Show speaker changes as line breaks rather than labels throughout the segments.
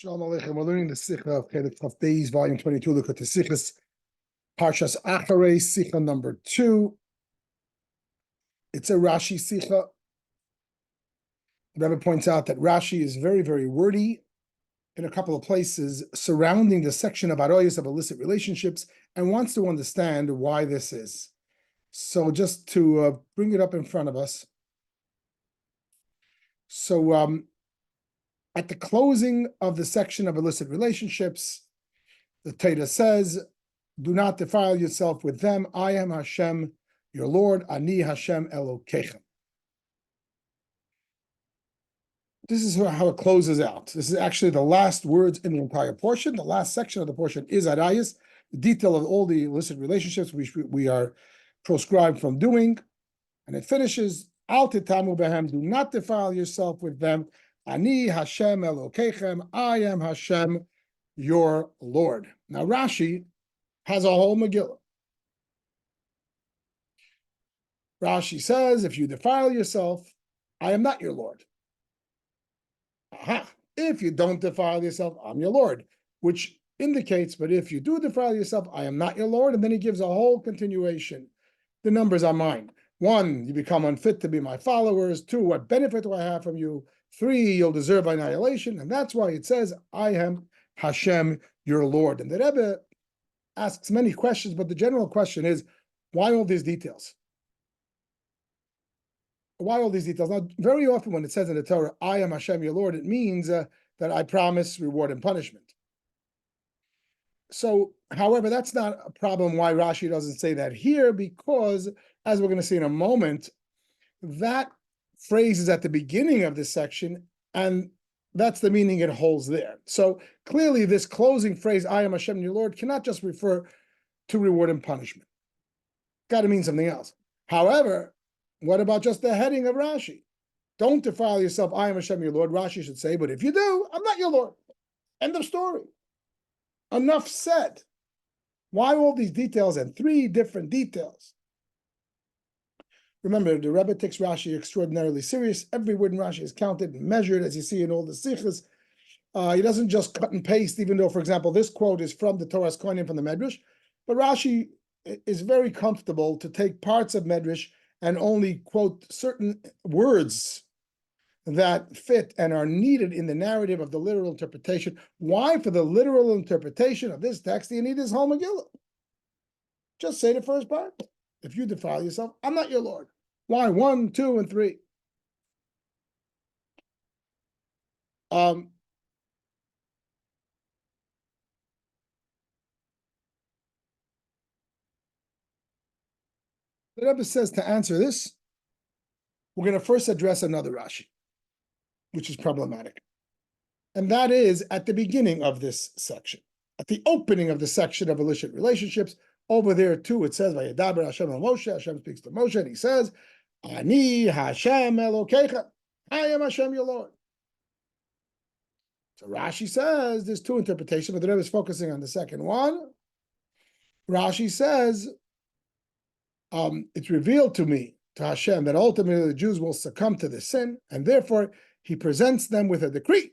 Shalom Aleichem. We're learning the Sicha of Chelek Chaf Beis, volume 22. Look at the Sichas, Parshas Acharei, Sicha number 2. It's a Rashi Sicha. Rabbi points out that Rashi is very, very wordy in a couple of places surrounding the section of aroyos of illicit relationships and wants to understand why this is. So just to bring it up in front of us. So at the closing of the section of illicit relationships, the Torah says, do not defile yourself with them. I am Hashem, your Lord, Ani Hashem Elokechem. This is how it closes out. This is actually the last words in the entire portion. The last section of the portion is Arayos, the detail of all the illicit relationships which we are proscribed from doing. And it finishes, Al titamu behem, do not defile yourself with them. Ani Hashem Elokechem, I am Hashem, your Lord. Now Rashi has a whole Megillah. Rashi says, if you defile yourself, I am not your Lord. Aha. If you don't defile yourself, I'm your Lord, which indicates, but if you do defile yourself, I am not your Lord. And then he gives a whole continuation. The numbers are mine. 1, you become unfit to be my followers. 2, what benefit do I have from you? 3, you'll deserve annihilation. And that's why it says, I am Hashem, your Lord. And the Rebbe asks many questions, but the general question is, why all these details? Why all these details? Now, very often when it says in the Torah, I am Hashem, your Lord, it means that I promise reward and punishment. So, however, that's not a problem why Rashi doesn't say that here, because, as we're going to see in a moment, that phrase is at the beginning of this section, and that's the meaning it holds there. So, clearly, this closing phrase, I am Hashem, your Lord, cannot just refer to reward and punishment. Got to mean something else. However, what about just the heading of Rashi? Don't defile yourself, I am Hashem, your Lord. Rashi should say, but if you do, I'm not your Lord. End of story. Enough said. Why all these details and 3 different details? Remember, the Rebbe takes Rashi extraordinarily serious. Every word in Rashi is counted and measured, as you see in all the Sichas. He doesn't just cut and paste, even though, for example, this quote is from the Torah's Kohanim from the Medrash. But Rashi is very comfortable to take parts of Medrash and only quote certain words that fit and are needed in the narrative of the literal interpretation. Why, for the literal interpretation of this text, do you need this whole Megillah? Just say the first part. If you defile yourself, I'm not your Lord. Why? 1, 2, and 3. The Rebbe says to answer this, we're going to first address another Rashi, which is problematic. And that is at the beginning of this section. At the opening of the section of illicit relationships, over there too, it says, Vayedaber Hashem el Moshe, Hashem speaks to Moshe, and he says, Ani Hashem Elokechem, I am Hashem your Lord. So Rashi says there's 2 interpretations, but the Rebbe is focusing on the second one. Rashi says, it's revealed to me, to Hashem, that ultimately the Jews will succumb to this sin, and therefore he presents them with a decree.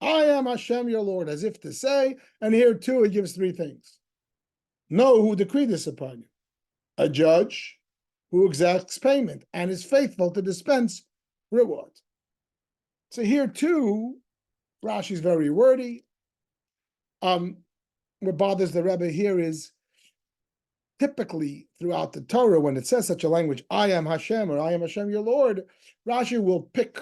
I am Hashem your Lord, as if to say, and here too he gives 3 things. Know who decreed this upon you. A judge who exacts payment and is faithful to dispense reward. So here too, Rashi is very wordy. What bothers the Rebbe here is typically throughout the Torah, when it says such a language, I am Hashem or I am Hashem your Lord, Rashi will pick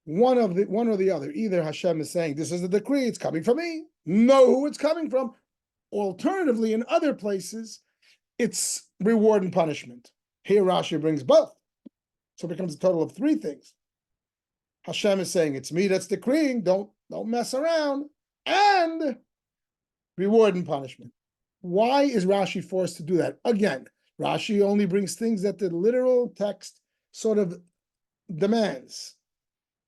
one or the other. Either Hashem is saying, this is the decree, it's coming from me. Know who it's coming from. Alternatively, in other places, it's reward and punishment. Here Rashi brings both. So it becomes a total of 3 things. Hashem is saying, it's me that's decreeing, don't mess around, and reward and punishment. Why is Rashi forced to do that? Again, Rashi only brings things that the literal text sort of demands.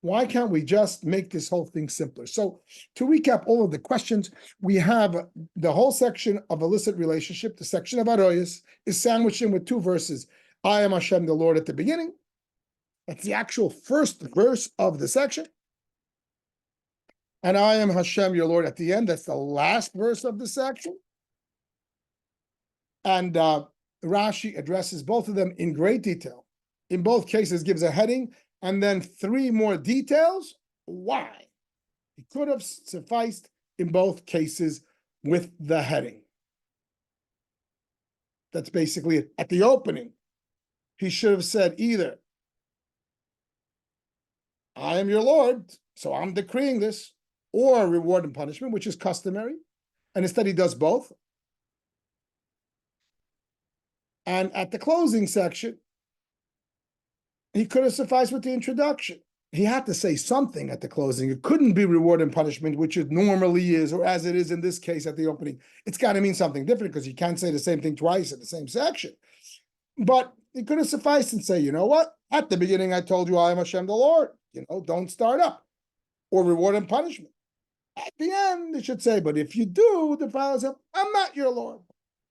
Why can't we just make this whole thing simpler? So to recap all of the questions, we have the whole section of illicit relationship, the section of aroyos, is sandwiched in with 2 verses. I am Hashem the Lord at the beginning. That's the actual first verse of the section. and I am Hashem, your Lord, at the end. That's the last verse of the section. And Rashi addresses both of them in great detail. In both cases, gives a heading and then 3 more details. Why? It could have sufficed in both cases with the heading. That's basically it. At the opening, he should have said either, I am your Lord, so I'm decreeing this, or reward and punishment, which is customary. And instead, he does both. And at the closing section, he could have sufficed with the introduction. He had to say something at the closing. It couldn't be reward and punishment, which it normally is, or as it is in this case at the opening. It's got to mean something different because you can't say the same thing twice in the same section. But it could have sufficed and say, you know what? At the beginning, I told you I am Hashem the Lord. Don't start up. Or reward and punishment. At the end, it should say, but if you do, the father said, I'm not your Lord.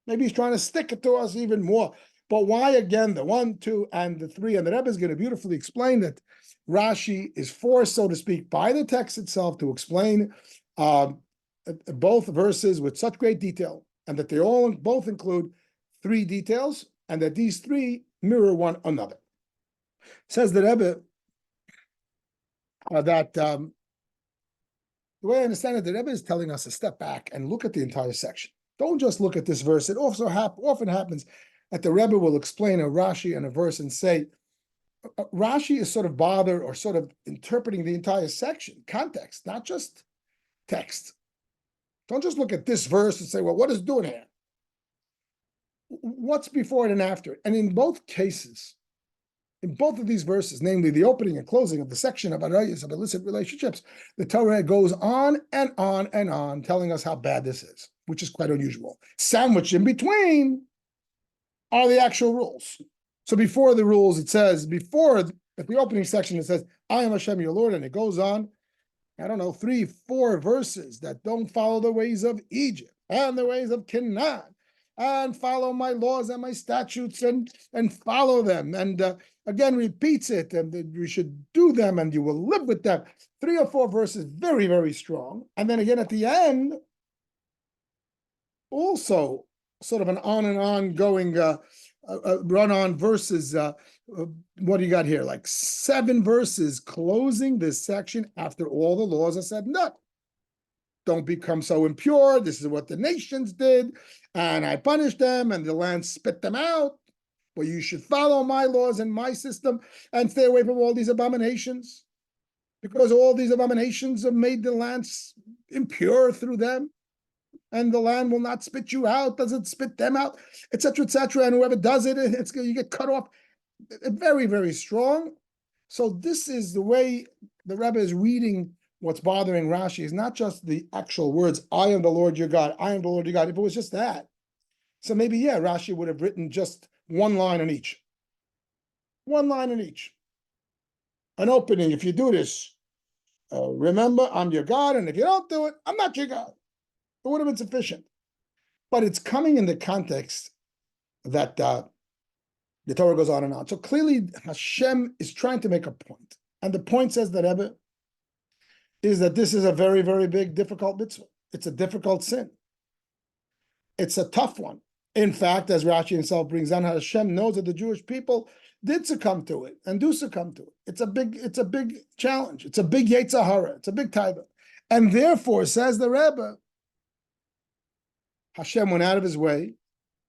Maybe he's trying to stick it to us even more. But why again the 1, 2, and the 3? And the Rebbe is going to beautifully explain that Rashi is forced, so to speak, by the text itself to explain both verses with such great detail, and that they both include 3 details, and that these 3 mirror one another. Says the Rebbe that the way I understand it, the Rebbe is telling us to step back and look at the entire section. Don't just look at this verse. It also often happens that the Rebbe will explain a Rashi and a verse and say, Rashi is sort of bothered or sort of interpreting the entire section, context, not just text. Don't just look at this verse and say, well, what is it doing here? What's before it and after it? And in both cases, in both of these verses, namely the opening and closing of the section of Arayos, of illicit relationships, the Torah goes on and on and on, telling us how bad this is, which is quite unusual. Sandwiched in between are the actual rules. So before the rules, it says, at the opening section, it says, I am Hashem your Lord, and it goes on, 3, 4 verses that don't follow the ways of Egypt and the ways of Canaan, and follow my laws and my statutes and follow them. And again, repeats it, and that you should do them and you will live with them. 3 or 4 verses, very, very strong. And then again at the end, also sort of an on and on going run-on verses. What do you got here? Like 7 verses closing this section after all the laws are said and done. Don't become so impure. This is what the nations did, and I punished them, and the land spit them out. Well, you should follow my laws and my system and stay away from all these abominations, because all these abominations have made the land impure through them, and the land will not spit you out, doesn't spit them out, etc., etc. And whoever does it, you get cut off. Very, very strong. So this is the way the Rebbe is reading what's bothering Rashi. Is not just the actual words, I am the Lord your God, I am the Lord your God. If it was just that, so maybe, yeah, Rashi would have written just 1 line on each. 1 line on each. An opening, if you do this, remember, I'm your God, and if you don't do it, I'm not your God. It would have been sufficient. But it's coming in the context that the Torah goes on and on. So clearly, Hashem is trying to make a point. And the point, says the Rebbe, is that this is a very, very big, difficult mitzvah. It's a difficult sin. It's a tough one. In fact, as Rashi himself brings on, Hashem knows that the Jewish people did succumb to it and do succumb to it. It's a big challenge. It's a big Yetzer Hara. It's a big taiva. And therefore, says the Rebbe, Hashem went out of his way,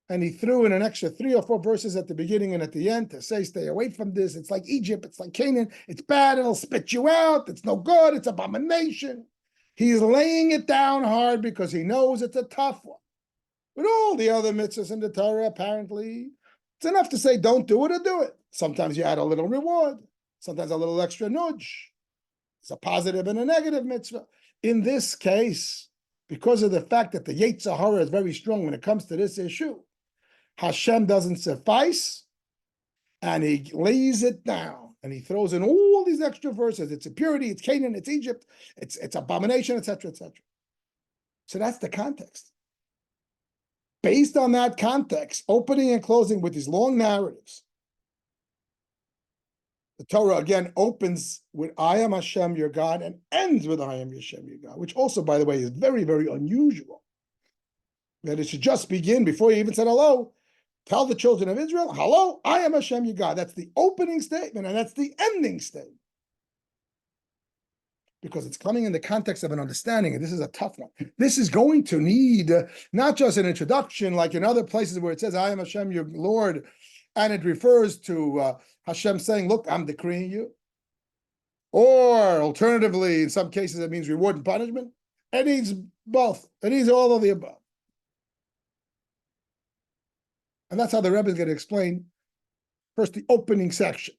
and he threw in an extra 3 or 4 verses at the beginning and at the end to say, stay away from this. It's like Egypt. It's like Canaan. It's bad. It'll spit you out. It's no good. It's abomination. He's laying it down hard because he knows it's a tough one. With all the other mitzvahs in the Torah, apparently, it's enough to say, don't do it or do it. Sometimes you add a little reward. Sometimes a little extra nudge. It's a positive and a negative mitzvah. In this case, because of the fact that the Yetzer Hara is very strong when it comes to this issue, Hashem doesn't suffice, and he lays it down, and he throws in all these extra verses. It's impurity, it's Canaan, it's Egypt, it's abomination, etc., etc. So that's the context. Based on that context, opening and closing with these long narratives, The Torah again opens with I am Hashem your God and ends with I am Hashem your God, which also, by the way, is very, very unusual. That it should just begin before you even said hello. Tell the children of Israel, hello, I am Hashem your God. That's the opening statement, and that's the ending statement. Because it's coming in the context of an understanding, and this is a tough one. This is going to need not just an introduction, like in other places where it says, I am Hashem your Lord, and it refers to Hashem saying, look, I'm decreeing you. Or alternatively, in some cases, it means reward and punishment. It needs both. It needs all of the above. And that's how the Rebbe is going to explain first the opening section.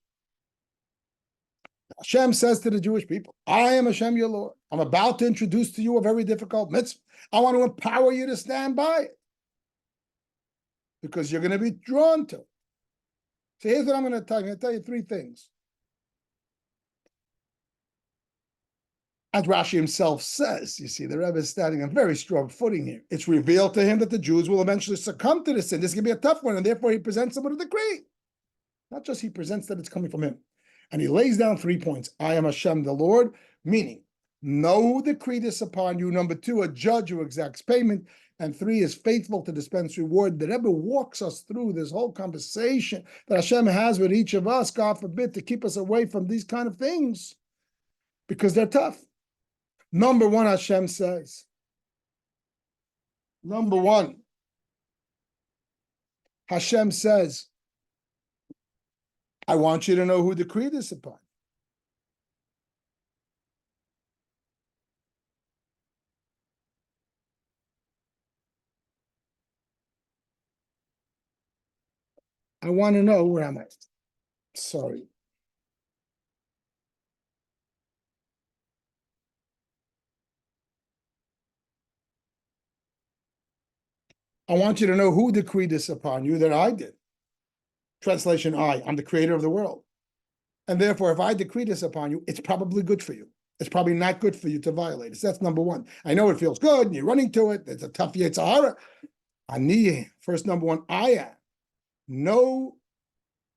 Hashem says to the Jewish people, I am Hashem your Lord. I'm about to introduce to you a very difficult mitzvah. I want to empower you to stand by it. Because you're going to be drawn to it. So here's what I'm going to tell you. I'm going to tell you three things. As Rashi himself says, you see, the Rebbe is standing on very strong footing here. It's revealed to him that the Jews will eventually succumb to this sin. This is going to be a tough one, and therefore he presents them with a decree. Not just he presents that it's coming from him. And he lays down 3 points. I am Hashem the Lord, meaning, no decree this upon you. Number 2, a judge who exacts payment. And 3, is faithful to dispense reward. The Rebbe walks us through this whole conversation that Hashem has with each of us, God forbid, to keep us away from these kind of things, because they're tough. Number 1, Hashem says, number 1, Hashem says, I want you to know who decreed this upon. I want to know, where am I? Sorry. I want you to know who decreed this upon you, that I did. Translation, I'm the creator of the world. And therefore, if I decree this upon you, it's probably good for you. It's probably not good for you to violate it. So that's number 1. I know it feels good, and you're running to it. It's a tough Yetzirah. Ani, first number 1, I am. No,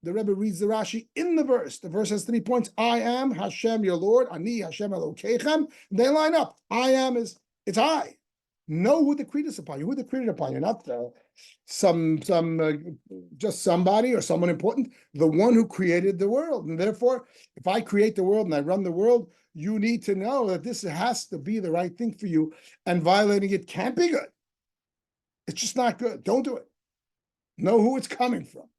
the Rebbe reads the Rashi in the verse. The verse has 3 points. I am Hashem, your Lord. Ani, Hashem Elokeichem. They line up. I am it's I. Know who decreed this upon you. Who decreed it upon you? Not just somebody or someone important. The one who created the world. And therefore, if I create the world and I run the world, you need to know that this has to be the right thing for you. And violating it can't be good. It's just not good. Don't do it. Know who it's coming from.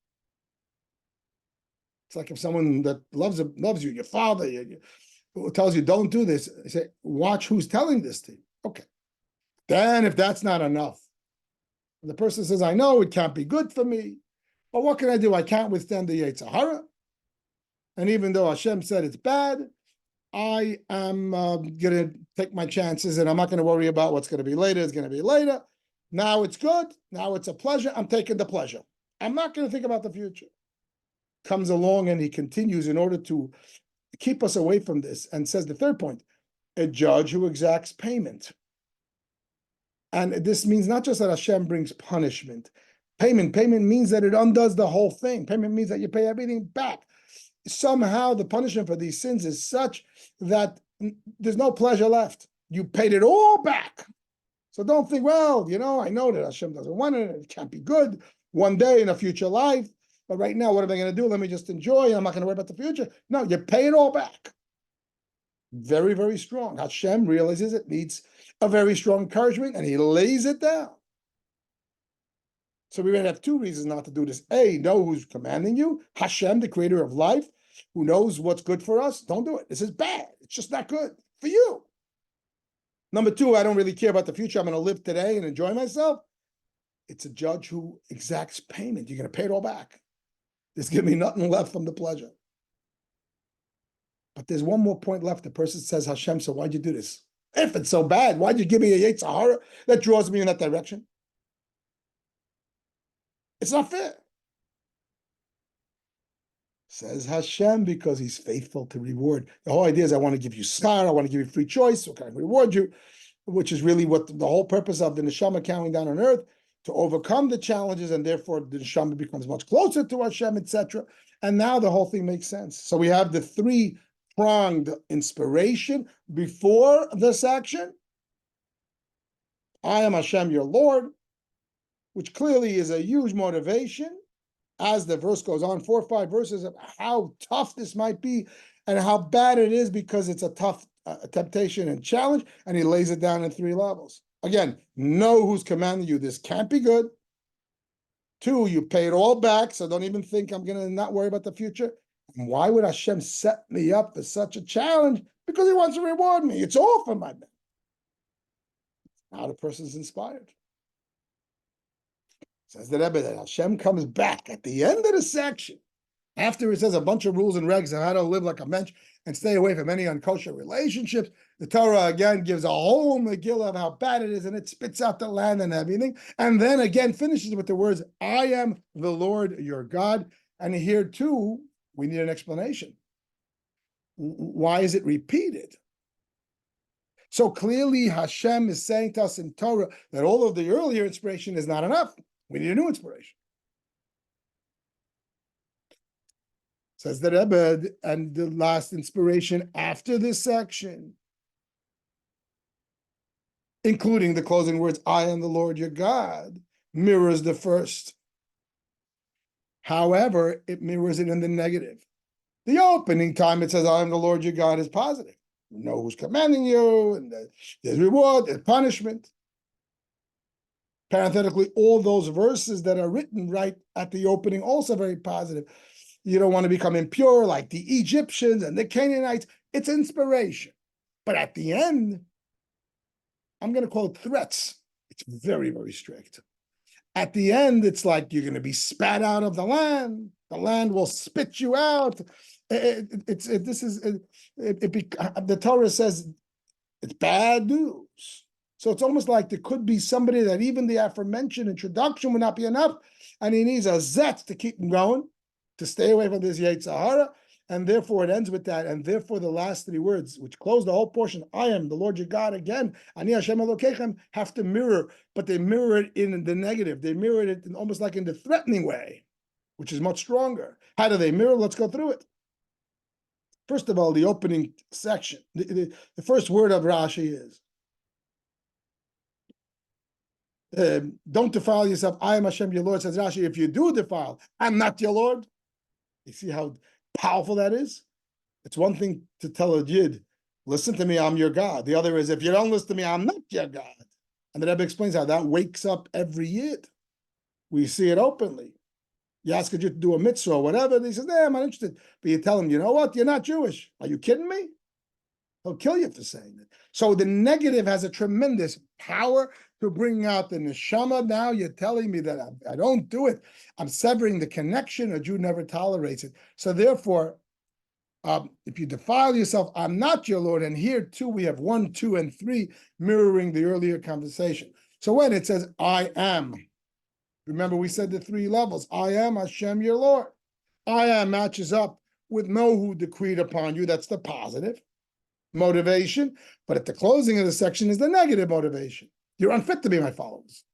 It's like if someone that loves you, your father, who tells you don't do this, you say, watch who's telling this to you. Okay. Then if that's not enough, the person says, I know it can't be good for me, but what can I do? I can't withstand the Yetzirah. And even though Hashem said it's bad, I am going to take my chances, and I'm not going to worry about what's going to be later. It's going to be later. Now it's good. Now it's a pleasure. I'm taking the pleasure. I'm not going to think about the future. Comes along and he continues in order to keep us away from this, and says the 3rd point, a judge who exacts payment. And this means not just that Hashem brings punishment. Payment means that it undoes the whole thing. Payment means that you pay everything back. Somehow the punishment for these sins is such that there's no pleasure left. You paid it all back. So don't think, well, I know that Hashem doesn't want it. It can't be good one day in a future life. But right now, what am I going to do? Let me just enjoy. I'm not going to worry about the future. No, you pay it all back. Very, very strong. Hashem realizes it needs a very strong encouragement, and he lays it down. So we may have 2 reasons not to do this. A, know who's commanding you. Hashem, the creator of life, who knows what's good for us. Don't do it. This is bad. It's just not good for you. Number 2, I don't really care about the future. I'm going to live today and enjoy myself. It's a judge who exacts payment. You're going to pay it all back. There's going to be nothing left from the pleasure. But there's one more point left. The person says, Hashem, so why'd you do this? If it's so bad, why'd you give me a Yetzirah that draws me in that direction? It's not fair. Says Hashem, because he's faithful to reward. The whole idea is I want to give you star, I want to give you free choice, so can I reward you? Which is really what the whole purpose of the neshama counting down on earth. to overcome the challenges, and therefore the neshama becomes much closer to Hashem, etc. And now the whole thing makes sense. So we have the three-pronged inspiration before this action. I am Hashem, your Lord, which clearly is a huge motivation as the verse goes on, 4 or 5 verses of how tough this might be and how bad it is because it's a tough temptation and challenge, and he lays it down in 3 levels. Again, know who's commanding you. This can't be good. 2, you pay it all back, so don't even think I'm going to not worry about the future. And why would Hashem set me up for such a challenge? Because he wants to reward me. It's all for my benefit. Now the person's inspired. Says the Rebbe that Hashem comes back at the end of the section, after it says a bunch of rules and regs on how to live like a mensch and stay away from any unkosher relationships. The Torah again gives a whole Megillah of how bad it is, and it spits out the land and everything. And then again finishes with the words, I am the Lord your God. And here too, we need an explanation. Why is it repeated? So clearly Hashem is saying to us in Torah that all of the earlier inspiration is not enough. We need a new inspiration. Says the Rebbe, and the last inspiration after this section, including the closing words, I am the Lord your God, mirrors the first. However, it mirrors it in the negative. The opening time, it says, I am the Lord your God, is positive. You know who's commanding you, and there's reward, there's punishment. Parenthetically, all those verses that are written right at the opening, also very positive. You don't want to become impure like the Egyptians and the Canaanites. It's inspiration. But at the end, I'm going to call it threats. It's very, very strict. At the end, it's like you're going to be spat out of the land. The land will spit you out. The Torah says it's bad news. So it's almost like there could be somebody that even the aforementioned introduction would not be enough, and he needs a zet to keep him going, to stay away from this Yetzer Hara, and therefore it ends with that. And therefore the last 3 words, which close the whole portion, I am the Lord your God again, Ani Hashem Elokechem, have to mirror, but they mirror it in the negative. They mirror it in almost like in the threatening way, which is much stronger. How do they mirror? Let's go through it. First of all, the opening section, the first word of Rashi is, don't defile yourself. I am Hashem, your Lord, says Rashi. If you do defile, I'm not your Lord. You see how powerful that is? It's one thing to tell a Yid, listen to me, I'm your God. The other is, if you don't listen to me, I'm not your God. And the Rebbe explains how that wakes up every Yid. We see it openly. You ask a Yid to do a mitzvah or whatever, and he says, I'm not interested. But you tell him, you know what? You're not Jewish. Are you kidding me? He'll kill you for saying it. So the negative has a tremendous power to bring out the neshama. Now you're telling me that I don't do it. I'm severing the connection. A Jew never tolerates it. So therefore, if you defile yourself, I'm not your Lord. And here too, we have 1, 2, and 3 mirroring the earlier conversation. So when it says, I am, remember we said the 3 levels. I am Hashem, your Lord. I am matches up with know who decreed upon you. That's the positive motivation. But at the closing of the section is the negative motivation. You're unfit to be my followers.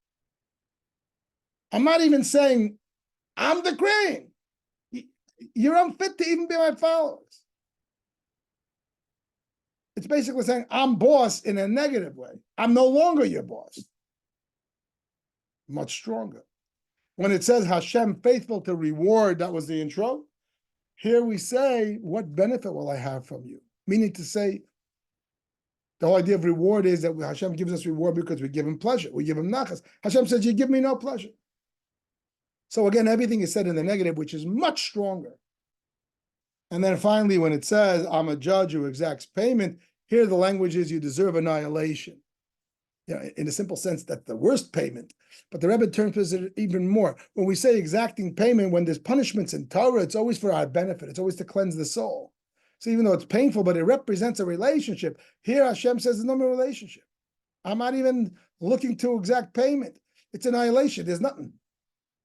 I'm not even saying I'm decreeing. You're unfit to even be my followers. It's basically saying I'm boss in a negative way. I'm no longer your boss. Much stronger. When it says Hashem faithful to reward, that was the intro. Here we say, what benefit will I have from you? Meaning to say, the whole idea of reward is that Hashem gives us reward because we give him pleasure. We give him nachas. Hashem says, you give me no pleasure. So again, everything is said in the negative, which is much stronger. And then finally, when it says, I'm a judge who exacts payment, here the language is you deserve annihilation. You know, in a simple sense, that's the worst payment. But the Rebbe turns it even more. When we say exacting payment, when there's punishments in Torah, it's always for our benefit. It's always to cleanse the soul. So even though it's painful, but it represents a relationship. Here Hashem says there's no more relationship. I'm not even looking to exact payment. It's annihilation. There's nothing.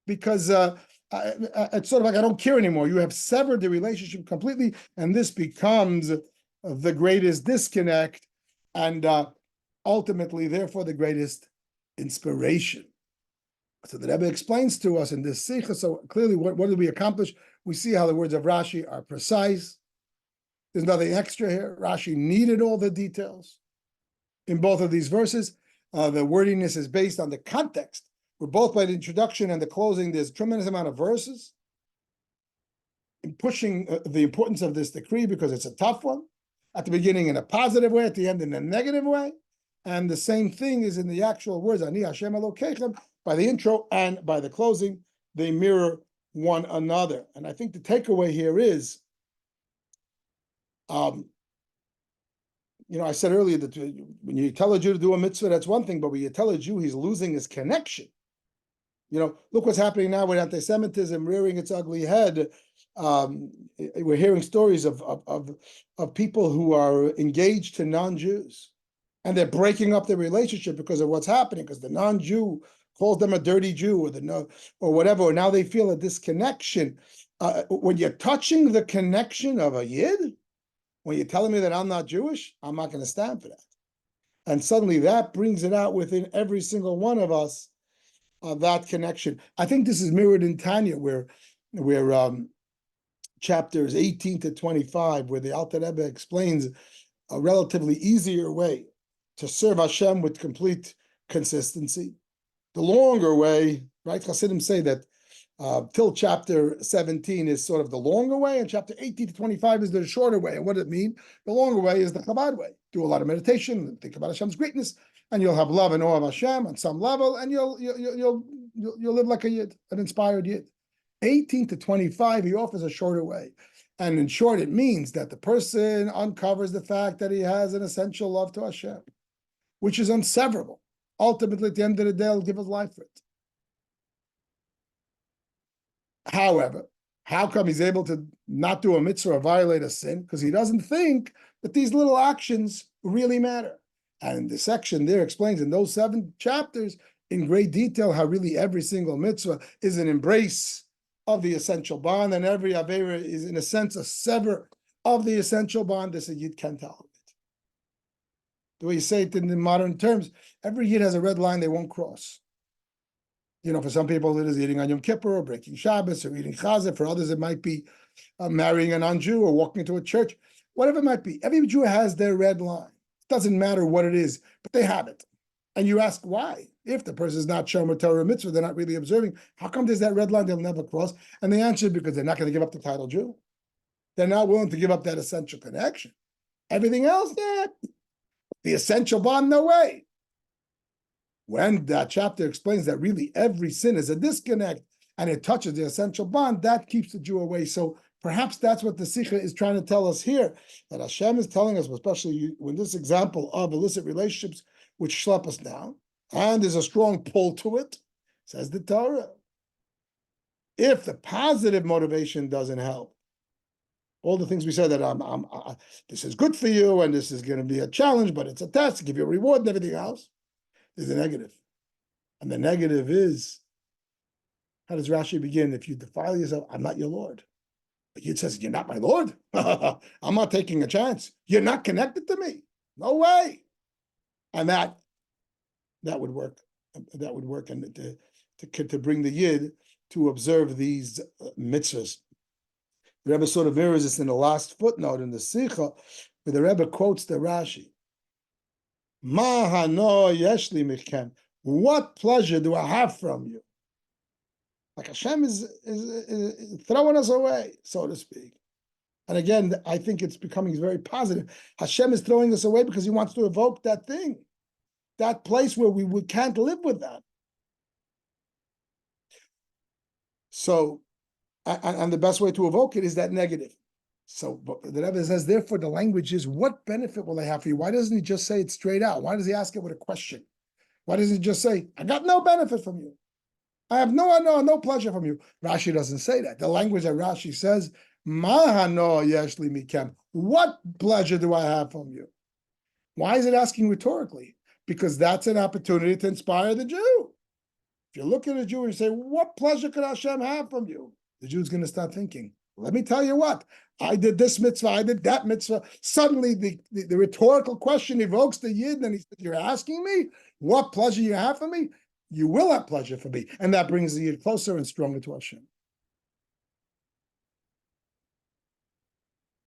Because it's sort of like I don't care anymore. You have severed the relationship completely, and this becomes the greatest disconnect, and ultimately, therefore, the greatest inspiration. So the Rebbe explains to us in this Sicha. So clearly, what did we accomplish? We see how the words of Rashi are precise. There's nothing extra here. Rashi needed all the details in both of these verses. The wordiness is based on the context. We're both by the introduction and the closing. There's a tremendous amount of verses in pushing the importance of this decree because it's a tough one. At the beginning in a positive way, at the end in a negative way. And the same thing is in the actual words, Ani Hashem Elokeichem, by the intro and by the closing, they mirror one another. And I think the takeaway here is, I said earlier that when you tell a Jew to do a mitzvah, that's one thing, but when you tell a Jew he's losing his connection, look what's happening now with anti-Semitism rearing its ugly head. We're hearing stories of people who are engaged to non-Jews, and they're breaking up their relationship because of what's happening, because the non-Jew calls them a dirty Jew or whatever, or now they feel a disconnection. When you're touching the connection of a Yid, when you're telling me that I'm not Jewish, I'm not going to stand for that. And suddenly that brings it out within every single one of us, that connection. I think this is mirrored in Tanya, where chapters 18 to 25, where the Alter Rebbe explains a relatively easier way to serve Hashem with complete consistency. The longer way, right? Hasidim say that till chapter 17 is sort of the longer way, and chapter 18 to 25 is the shorter way. And what does it mean? The longer way is the Chabad way. Do a lot of meditation, think about Hashem's greatness, and you'll have love and awe of Hashem on some level, and you'll live like a Yid, an inspired Yid. 18 to 25, he offers a shorter way. And in short, it means that the person uncovers the fact that he has an essential love to Hashem, which is inseverable. Ultimately, at the end of the day, he'll give his life for it. However, how come he's able to not do a mitzvah or violate a sin? Because he doesn't think that these little actions really matter. And the section there explains in those 7 chapters in great detail how really every single mitzvah is an embrace of the essential bond, and every Avera is, in a sense, a sever of the essential bond. This a Yid can't tolerate. The way you say it in the modern terms, every Yid has a red line they won't cross. For some people it is eating on Yom Kippur or breaking Shabbos or eating Chazah. For others it might be marrying a non-Jew or walking into a church. Whatever it might be, every Jew has their red line. It doesn't matter what it is, but they have it. And you ask why? If the person is not Shomer Torah Mitzvah, they're not really observing, how come there's that red line they'll never cross? And the answer is because they're not going to give up the title Jew. They're not willing to give up that essential connection. Everything else, yeah. The essential bond, no way. When that chapter explains that really every sin is a disconnect and it touches the essential bond, that keeps the Jew away. So perhaps that's what the Sicha is trying to tell us here, that Hashem is telling us, especially when this example of illicit relationships which schlep us down, and there's a strong pull to it, says the Torah. If the positive motivation doesn't help, all the things we said that this is good for you and this is going to be a challenge, but it's a test to give you a reward and everything else, there's a negative. And the negative is, how does Rashi begin? If you defile yourself, I'm not your Lord. But Yid says, you're not my Lord? I'm not taking a chance. You're not connected to me. No way. And that would work. That would work, and to bring the Yid to observe these mitzvahs. The Rebbe sort of mirrors this in the last footnote in the Sicha, where the Rebbe quotes the Rashi. Ma hano yeshli michem. What pleasure do I have from you? Like Hashem is throwing us away, so to speak. And again, I think it's becoming very positive. Hashem is throwing us away because he wants to evoke that thing, that place where we can't live with that. So, and the best way to evoke it is that negative. So the Rebbe says, therefore, the language is, what benefit will I have for you? Why doesn't he just say it straight out? Why does he ask it with a question? Why doesn't he just say, I got no benefit from you? I have no pleasure from you. Rashi doesn't say that. The language that Rashi says, Mahano yeshli mikem. What pleasure do I have from you? Why is it asking rhetorically? Because that's an opportunity to inspire the Jew. If you look at a Jew and you say, what pleasure could Hashem have from you? The Jew's going to start thinking, let me tell you what, I did this mitzvah, I did that mitzvah. Suddenly the rhetorical question evokes the Yid, and he says, you're asking me what pleasure you have for me? you will have pleasure for me. And that brings you closer and stronger to Hashem.